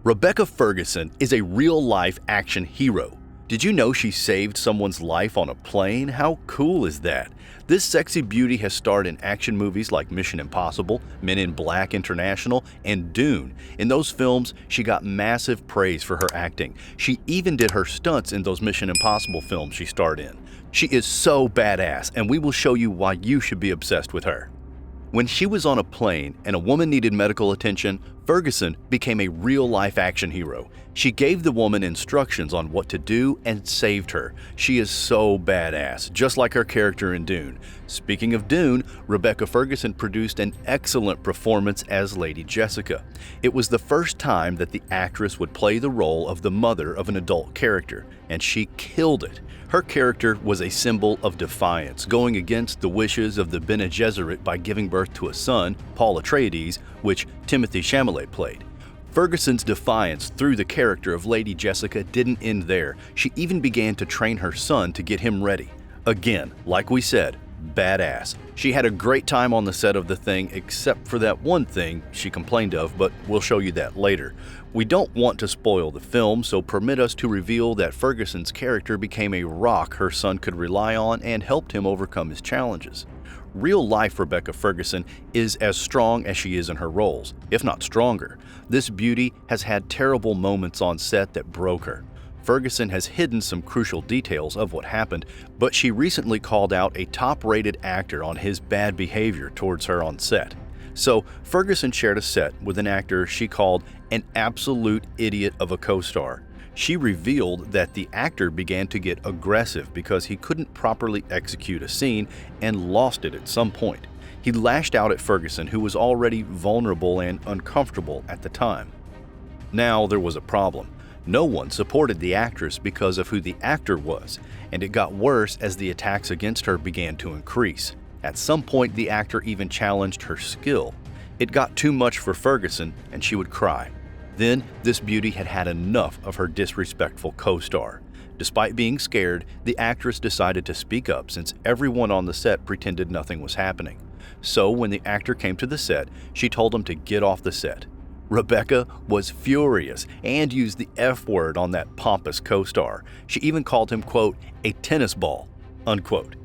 Rebecca Ferguson is a real-life action hero. Did you know she saved someone's life on a plane? How cool is that? This sexy beauty has starred in action movies like Mission Impossible, Men in Black International, and Dune. In those films, she got massive praise for her acting. She even did her stunts in those Mission Impossible films she starred in. She is so badass, and we will show you why you should be obsessed with her. When she was on a plane and a woman needed medical attention, Ferguson became a real-life action hero. She gave the woman instructions on what to do and saved her. She is so badass, just like her character in Dune. Speaking of Dune, Rebecca Ferguson produced an excellent performance as Lady Jessica. It was the first time that the actress would play the role of the mother of an adult character, and she killed it. Her character was a symbol of defiance, going against the wishes of the Bene Gesserit by giving birth to a son, Paul Atreides, which Timothée Chalamet played. Ferguson's defiance through the character of Lady Jessica didn't end there. She even began to train her son to get him ready. Again, like we said, badass. She had a great time on the set of the thing, except for that one thing she complained of, but we'll show you that later. We don't want to spoil the film, so permit us to reveal that Ferguson's character became a rock her son could rely on and helped him overcome his challenges. Real-life Rebecca Ferguson is as strong as she is in her roles, if not stronger. This beauty has had terrible moments on set that broke her. Ferguson has hidden some crucial details of what happened, but she recently called out a top-rated actor on his bad behavior towards her on set. So, Ferguson shared a set with an actor she called an absolute idiot of a co-star. She revealed that the actor began to get aggressive because he couldn't properly execute a scene and lost it at some point. He lashed out at Ferguson, who was already vulnerable and uncomfortable at the time. Now there was a problem. No one supported the actress because of who the actor was, and it got worse as the attacks against her began to increase. At some point, the actor even challenged her skill. It got too much for Ferguson, and she would cry. Then, this beauty had had enough of her disrespectful co-star. Despite being scared, the actress decided to speak up since everyone on the set pretended nothing was happening. So, when the actor came to the set, she told him to get off the set. Rebecca was furious and used the F word on that pompous co-star. She even called him, quote, a tennis ball, unquote.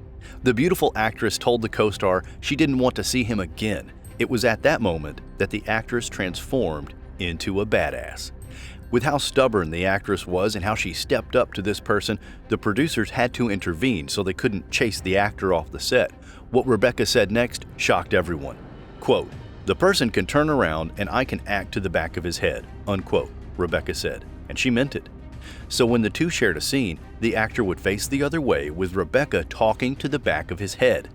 The beautiful actress told the co-star she didn't want to see him again. It was at that moment that the actress transformed into a badass. With how stubborn the actress was and how she stepped up to this person, the producers had to intervene so they couldn't chase the actor off the set. What Rebecca said next shocked everyone. Quote, the person can turn around and I can act to the back of his head, unquote, Rebecca said, and she meant it. So when the two shared a scene, the actor would face the other way with Rebecca talking to the back of his head.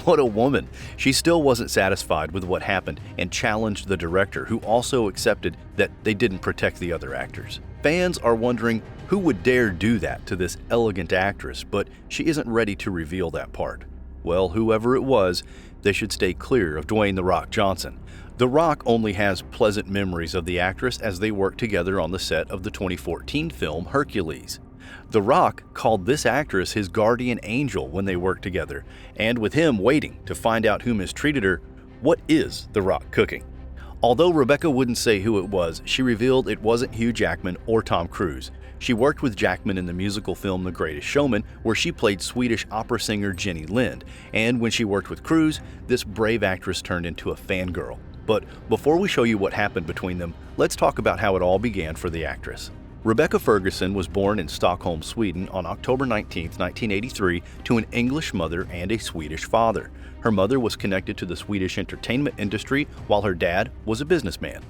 What a woman! She still wasn't satisfied with what happened and challenged the director, who also accepted that they didn't protect the other actors. Fans are wondering who would dare do that to this elegant actress, but she isn't ready to reveal that part. Well, whoever it was, they should stay clear of Dwayne "The Rock" Johnson. The Rock only has pleasant memories of the actress as they worked together on the set of the 2014 film Hercules. The Rock called this actress his guardian angel when they worked together, and with him waiting to find out who mistreated her, what is The Rock cooking? Although Rebecca wouldn't say who it was, she revealed it wasn't Hugh Jackman or Tom Cruise. She worked with Jackman in the musical film The Greatest Showman, where she played Swedish opera singer Jenny Lind, and when she worked with Cruise, this brave actress turned into a fangirl. But before we show you what happened between them, let's talk about how it all began for the actress. Rebecca Ferguson was born in Stockholm, Sweden on October 19, 1983, to an English mother and a Swedish father. Her mother was connected to the Swedish entertainment industry, while her dad was a businessman.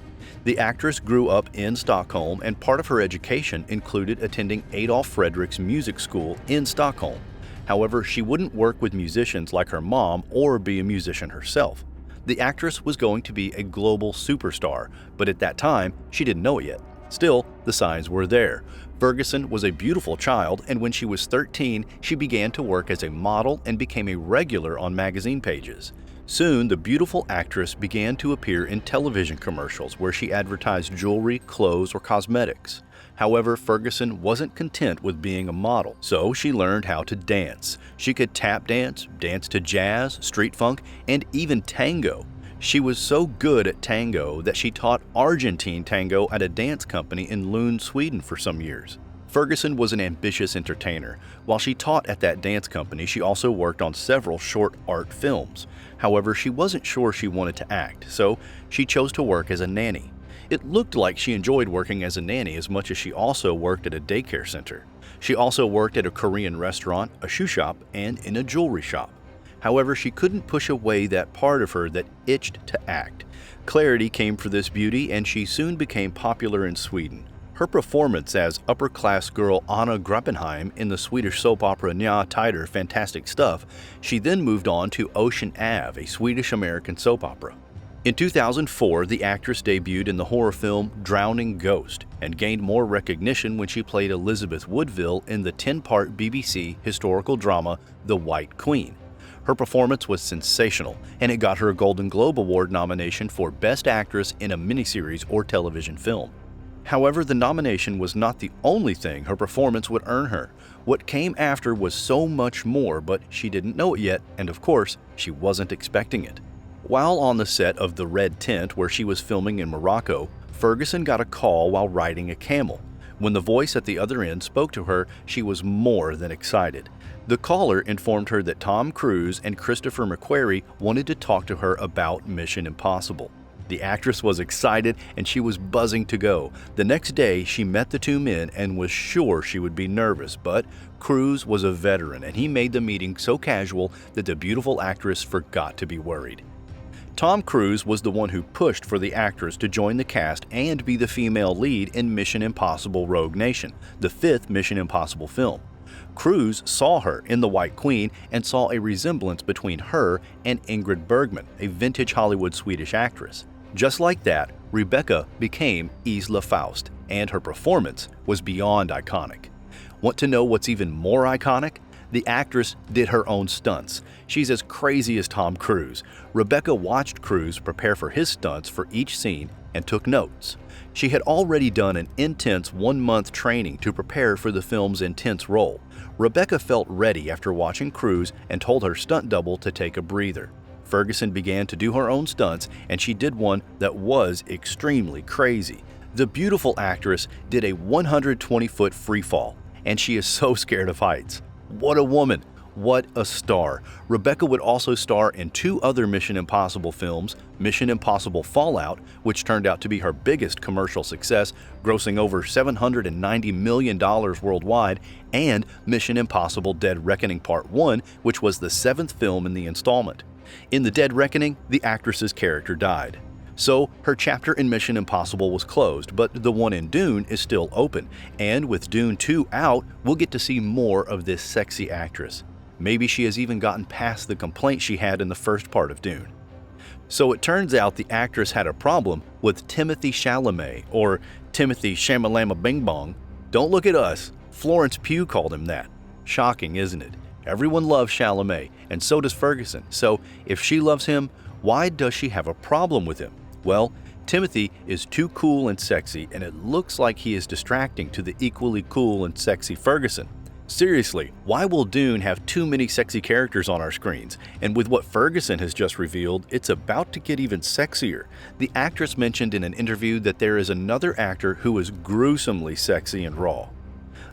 The actress grew up in Stockholm, and part of her education included attending Adolf Fredrik's music school in Stockholm. However, she wouldn't work with musicians like her mom or be a musician herself. The actress was going to be a global superstar, but at that time, she didn't know it yet. Still, the signs were there. Ferguson was a beautiful child, and when she was 13, she began to work as a model and became a regular on magazine pages. Soon, the beautiful actress began to appear in television commercials where she advertised jewelry, clothes, or cosmetics. However, Ferguson wasn't content with being a model, so she learned how to dance. She could tap dance, dance to jazz, street funk, and even tango. She was so good at tango that she taught Argentine tango at a dance company in Lund, Sweden for some years. Ferguson was an ambitious entertainer. While she taught at that dance company, she also worked on several short art films. However, she wasn't sure she wanted to act, so she chose to work as a nanny. It looked like she enjoyed working as a nanny as much as she also worked at a daycare center. She also worked at a Korean restaurant, a shoe shop, and in a jewelry shop. However, she couldn't push away that part of her that itched to act. Clarity came for this beauty, and she soon became popular in Sweden. Her performance as upper-class girl Anna Grappenheim in the Swedish soap opera Nya Tider Fantastic Stuff, she then moved on to Ocean Ave, a Swedish-American soap opera. In 2004, the actress debuted in the horror film Drowning Ghost and gained more recognition when she played Elizabeth Woodville in the 10-part BBC historical drama The White Queen. Her performance was sensational, and it got her a Golden Globe Award nomination for Best Actress in a Miniseries or Television Film. However, the nomination was not the only thing her performance would earn her. What came after was so much more, but she didn't know it yet, and of course, she wasn't expecting it. While on the set of The Red Tent, where she was filming in Morocco, Ferguson got a call while riding a camel. When the voice at the other end spoke to her, she was more than excited. The caller informed her that Tom Cruise and Christopher McQuarrie wanted to talk to her about Mission Impossible. The actress was excited and she was buzzing to go. The next day, she met the two men and was sure she would be nervous, but Cruise was a veteran and he made the meeting so casual that the beautiful actress forgot to be worried. Tom Cruise was the one who pushed for the actress to join the cast and be the female lead in Mission Impossible Rogue Nation, the 5th Mission Impossible film. Cruise saw her in The White Queen and saw a resemblance between her and Ingrid Bergman, a vintage Hollywood Swedish actress. Just like that, Rebecca became Isla Faust, and her performance was beyond iconic. Want to know what's even more iconic? The actress did her own stunts. She's as crazy as Tom Cruise. Rebecca watched Cruise prepare for his stunts for each scene and took notes. She had already done an intense 1-month training to prepare for the film's intense role. Rebecca felt ready after watching Cruise and told her stunt double to take a breather. Ferguson began to do her own stunts, and she did one that was extremely crazy. The beautiful actress did a 120-foot free fall, and she is so scared of heights. What a woman! What a star! Rebecca would also star in 2 other Mission Impossible films, Mission Impossible Fallout, which turned out to be her biggest commercial success, grossing over $790 million worldwide, and Mission Impossible Dead Reckoning Part 1, which was the 7th film in the installment. In the Dead Reckoning, the actress's character died. So, her chapter in Mission Impossible was closed, but the one in Dune is still open, and with Dune 2 out, we'll get to see more of this sexy actress. Maybe she has even gotten past the complaint she had in the first part of Dune. So it turns out the actress had a problem with Timothy Chalamet, or Timothy Shamalama Bing Bong. Don't look at us, Florence Pugh called him that. Shocking, isn't it? Everyone loves Chalamet, and so does Ferguson. So if she loves him, why does she have a problem with him? Well, Timothy is too cool and sexy, and it looks like he is distracting to the equally cool and sexy Ferguson. Seriously, why will Dune have too many sexy characters on our screens? And with what Ferguson has just revealed, it's about to get even sexier. The actress mentioned in an interview that there is another actor who is gruesomely sexy and raw.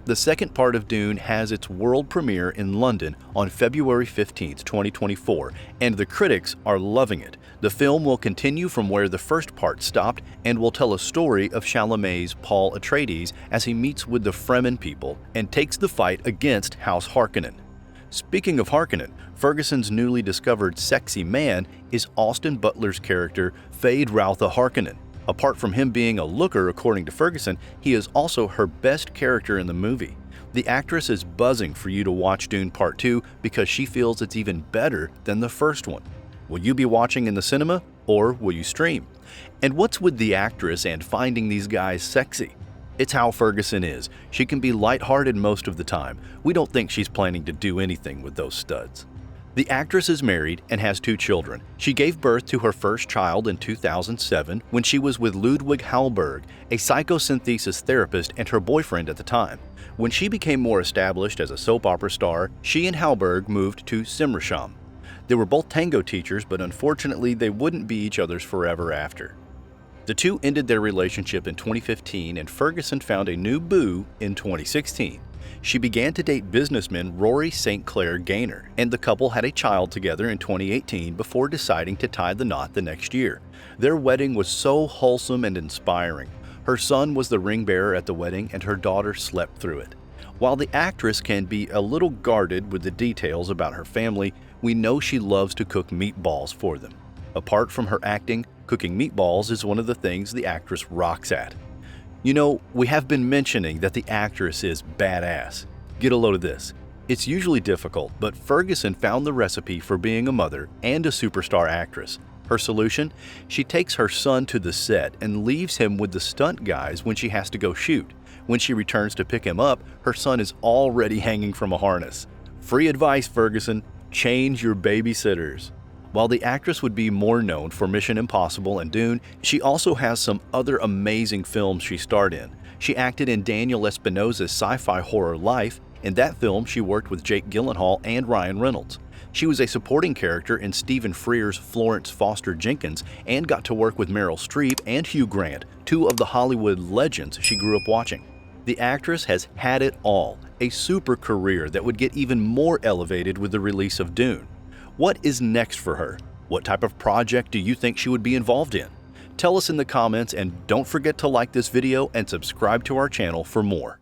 The second part of Dune has its world premiere in London on February 15, 2024, and the critics are loving it. The film will continue from where the first part stopped and will tell a story of Chalamet's Paul Atreides as he meets with the Fremen people and takes the fight against House Harkonnen. Speaking of Harkonnen, Ferguson's newly discovered sexy man is Austin Butler's character Feyd-Rautha Harkonnen. Apart from him being a looker, according to Ferguson, he is also her best character in the movie. The actress is buzzing for you to watch Dune Part 2 because she feels it's even better than the first one. Will you be watching in the cinema, or will you stream? And what's with the actress and finding these guys sexy? It's how Ferguson is. She can be lighthearted most of the time. We don't think she's planning to do anything with those studs. The actress is married and has 2 children. She gave birth to her first child in 2007 when she was with Ludwig Hallberg, a psychosynthesis therapist and her boyfriend at the time. When she became more established as a soap opera star, she and Hallberg moved to Simrishamn. They were both tango teachers, but unfortunately they wouldn't be each other's forever after. The two ended their relationship in 2015 and Ferguson found a new beau in 2016. She began to date businessman Rory St. Clair Gaynor, and the couple had a child together in 2018 before deciding to tie the knot the next year. Their wedding was so wholesome and inspiring. Her son was the ring bearer at the wedding and her daughter slept through it. While the actress can be a little guarded with the details about her family, we know she loves to cook meatballs for them. Apart from her acting, cooking meatballs is one of the things the actress rocks at. You know, we have been mentioning that the actress is badass. Get a load of this. It's usually difficult, but Ferguson found the recipe for being a mother and a superstar actress. Her solution? She takes her son to the set and leaves him with the stunt guys when she has to go shoot. When she returns to pick him up, her son is already hanging from a harness. Free advice, Ferguson. Change your babysitters. While the actress would be more known for Mission Impossible and Dune, she also has some other amazing films she starred in. She acted in Daniel Espinosa's sci-fi horror Life. In that film, she worked with Jake Gyllenhaal and Ryan Reynolds. She was a supporting character in Stephen Frear's Florence Foster Jenkins and got to work with Meryl Streep and Hugh Grant, two of the Hollywood legends she grew up watching. The actress has had it all, a super career that would get even more elevated with the release of Dune. What is next for her? What type of project do you think she would be involved in? Tell us in the comments and don't forget to like this video and subscribe to our channel for more.